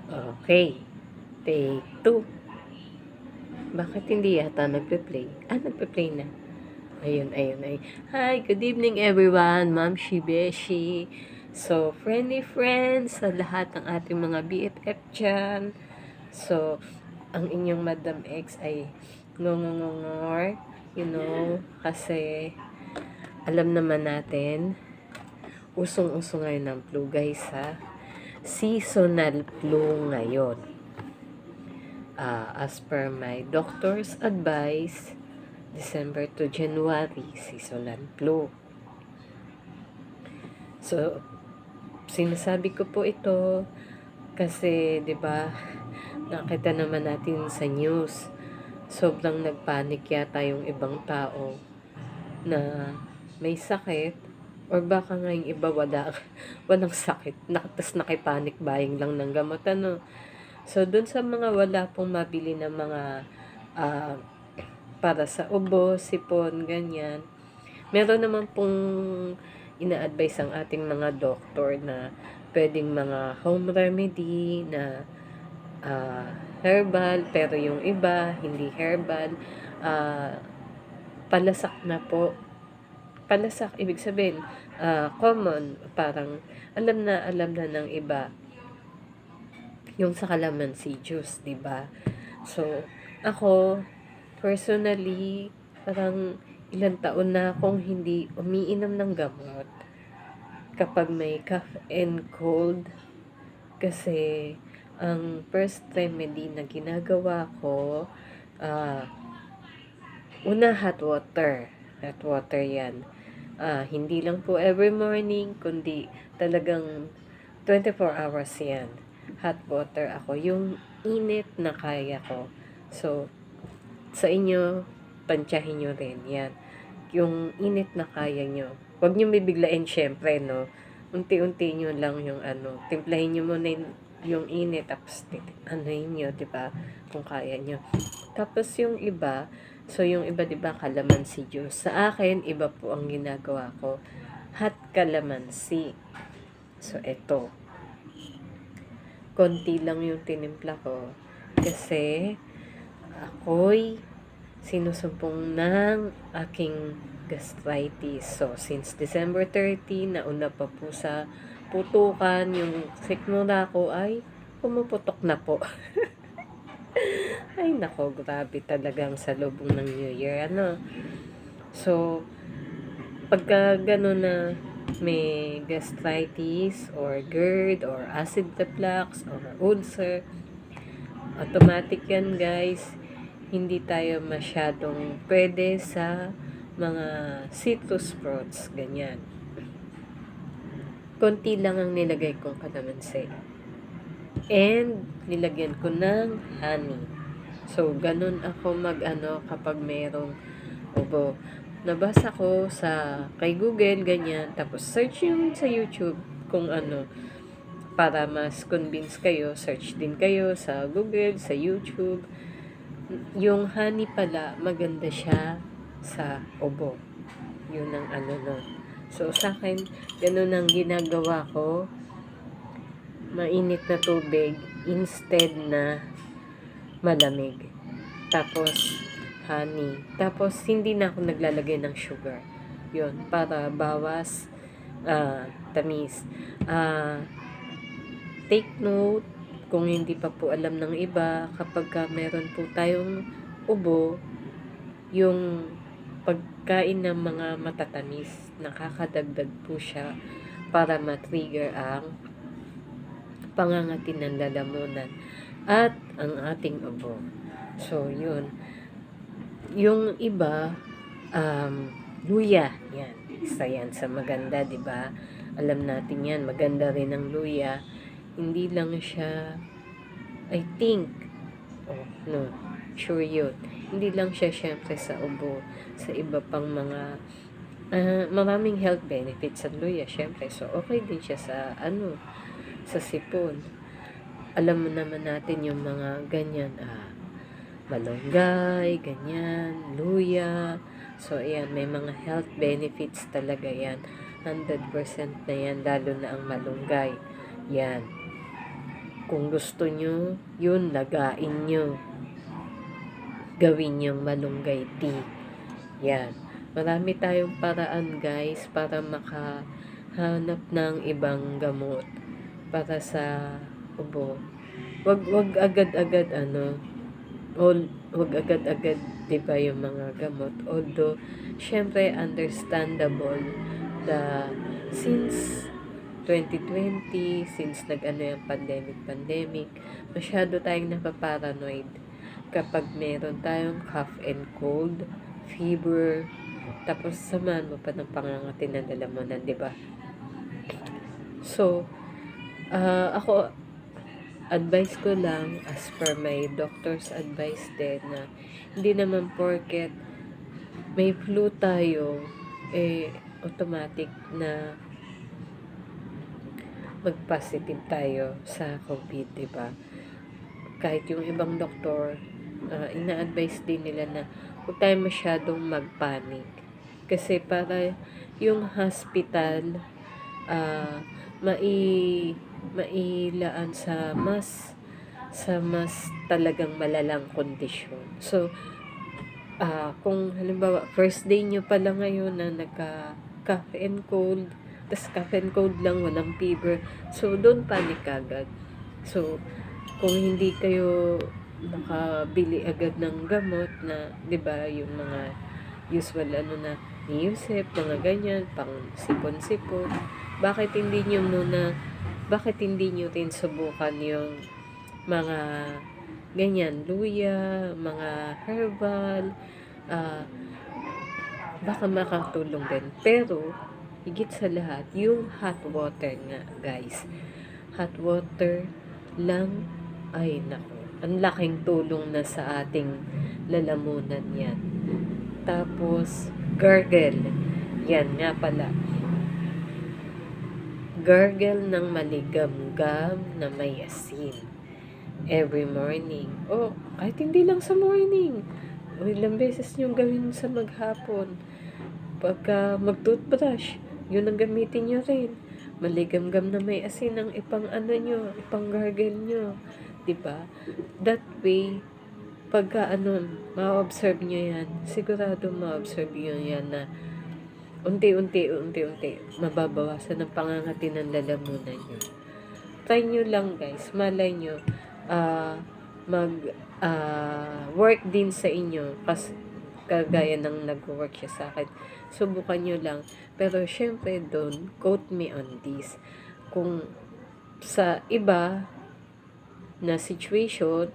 Okay, take 2. Bakit hindi yata nagpe-play? Nagpe-play na. Ayun, ayun, ay. Hi, good evening everyone, Ma'am Shibeshi. So, friendly friends sa lahat ng ating mga BFF dyan. So, ang inyong Madam X ay ngongongongor, kasi alam naman natin, usong-uso ngayon ng flu guys ha. Seasonal flu ngayon. As per my doctor's advice, December to January, seasonal flu. So, sinasabi ko po ito kasi 'di ba, nakita naman natin sa news, sobrang nagpanik yata yung ibang tao na may sakit or baka nga yung iba walang sakit, tas nakipanik buying lang ng gamot So, dun sa mga wala pong mabili ng mga ah, para sa ubo, sipon, ganyan, meron naman pong ina-advise ang ating mga doktor na pwedeng mga home remedy na herbal, pero yung iba, hindi herbal, palasak na po. Palasak, ibig sabihin, common, parang alam na ng iba yung sa calamansi juice, di ba? So, ako, personally, parang ilang taon na akong hindi umiinom ng gamot kapag may cough and cold kasi ang first remedy na ginagawa ko, una hot water yan. Hindi lang po every morning, kundi talagang 24 hours yan. Hot water ako, yung init na kaya ko. So, sa inyo, tansyahin nyo rin yan. Yung init na kaya nyo. Huwag nyo bibiglain syempre, no? Unti-unti nyo lang yung timplahin nyo muna yung init, tapos nyo, diba? Kung kaya nyo. Tapos yung iba, yung iba, diba, calamansi juice. Sa akin, iba po ang ginagawa ko. Hot calamansi. So, eto. Konti lang yung tinimpla ko. Kasi, ako'y sinusumpong ng aking gastritis. So, since December 30, nauna pa po sa putukan, yung sikmura ko ay pumuputok na po. Ay, nako, grabe talagang sa lubong ng New Year, So, pagka gano'n na may gastritis or GERD or acid reflux or ulcer, automatic yan guys. Hindi tayo masyadong pwede sa mga citrus fruits, ganyan. Konti lang ang nilagay kong kalamansi. And, nilagyan ko ng honey. So, ganun ako kapag merong ubo. Nabasa ko kay Google, ganyan. Tapos, search yung sa YouTube kung para mas convince kayo. Search din kayo sa Google, sa YouTube. Yung honey pala, maganda siya sa ubo. Yun ang nun. So, sa akin, ganun ang ginagawa ko. Mainit na tubig instead na malamig. Tapos, honey. Tapos, hindi na ako naglalagay ng sugar. Yun, para bawas tamis. Take note, kung hindi pa po alam ng iba, kapag meron po tayong ubo, yung pagkain ng mga matatamis, nakakadagdag po siya para matrigger ang pangangati ng lalamunan at ang ating ubo. So, yun. Yung iba, luya. Yan. Isa yan sa maganda, di ba? Alam natin yan. Maganda rin ang luya. Hindi lang siya, I think, sure yun. Hindi lang siya syempre sa ubo. Sa iba pang mga, maraming health benefits sa luya, syempre. So, okay din siya sa sipon. Alam mo naman natin yung mga ganyan, malunggay, ganyan, luya. So, ayan, may mga health benefits talaga yan. 100% na yan, lalo na ang malunggay. Yan. Kung gusto nyo, yun, lagain nyo. Gawin yung malunggay tea. Yan. Marami tayong paraan, guys, para makahanap ng ibang gamot para sa ubo. Wag agad-agad wag agad-agad 'di ba yung mga gamot. Although syempre understandable the since 2020, since yung pandemic, masyado tayong napaparanoid kapag meron tayong cough and cold, fever, tapos samahan mo pa ng pangangati ng lalamunan, di ba? So, ako, advice ko lang, as per my doctor's advice din, na hindi naman porket may flu tayo, automatic na mag-positive tayo sa COVID, di ba? Kahit yung ibang doktor, ina-advise din nila na huwag tayo masyadong mag-panic. Kasi para yung hospital, mailaan sa mas talagang malalang kondisyon. So, kung halimbawa, first day nyo pala ngayon na nagka-cough and cold, tas cough and cold lang, walang fever, so don't panic agad. So, kung hindi kayo nakabili agad ng gamot na, 'di ba, yung mga usual na Neosep, mga ganyan, pang sipon-sipon, bakit hindi nyo rin subukan yung mga ganyan, luya, mga herbal, baka makatulong din. Pero higit sa lahat, yung hot water nga, guys. Hot water lang, ay nako, ang laking tulong na sa ating lalamunan yan. Tapos, gargle. Yan nga pala. Gargle ng maligamgam na may asin. Every morning. Kahit hindi lang sa morning. Ilang beses nyo gawin sa maghapon. Pagka mag-toothbrush, yun ang gamitin nyo rin. Maligamgam na may asin ang ipang gargle nyo. Diba? That way, pagka ma-observe nyo yan, sigurado ma-observe nyo yan na unti-unti, mababawasan ang pangangati ng lalamunan nyo. Try nyo lang, guys. Malay nyo, work din sa inyo. Kasi kagaya ng nag-work siya sa akin. Subukan nyo lang. Pero syempre, don't quote me on this. Kung sa iba na situation,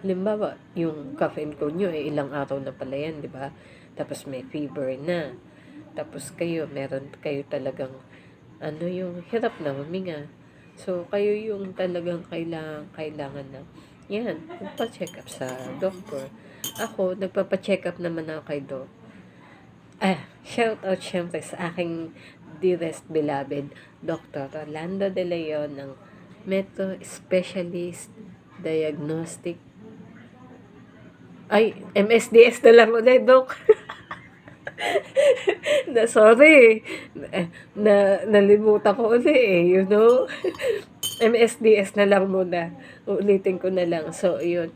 halimbawa, yung cough and cold nyo, ilang araw na pala yan, di ba? Tapos may fever na. Tapos meron kayo talagang, yung hirap na huminga. So, kayo yung talagang kailangan na, yan, magpa-check up sa doktor. Ako, nagpapa-check up naman ako kay Doc. Shout out syempre sa aking dearest beloved, Dr. Rolando De Leon ng Metro Specialist Diagnostic. MSDS na lang ulit, Doc. Sorry. Nalimutan ko ulit you know. MSDS na lang muna. Ulitin ko na lang. So, yun.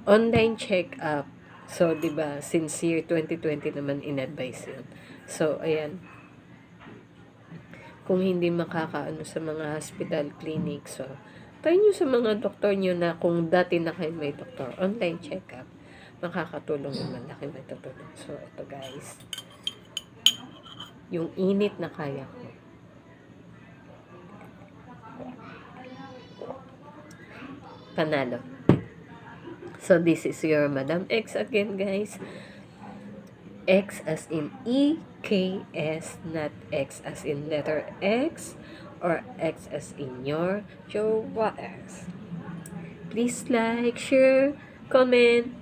Online check-up. So, diba, since year 2020 naman in-advise yun. So, ayan. Kung hindi makakaano sa mga hospital, clinic, so, try nyo sa mga doktor nyo na kung dati na kayo may doktor, online check-up, makakatulong naman, laki may tutulong. So, ito guys, yung init na kaya ko. Panalo. So, this is your Madam X again, guys. X as in EKS, not X as in letter X, or X as in your X. Please like, share, comment,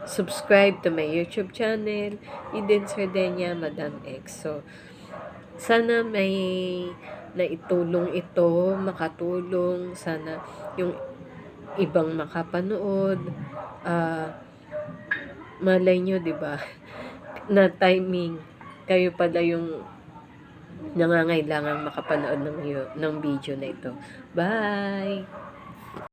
subscribe to my YouTube channel, Eden Sardenia, Madam X. So, sana may naitulong ito, makatulong, sana yung ibang makapanood, malay nyo, diba, na timing, kayo pala yung nangangailangang makapanood ng video na ito. Bye!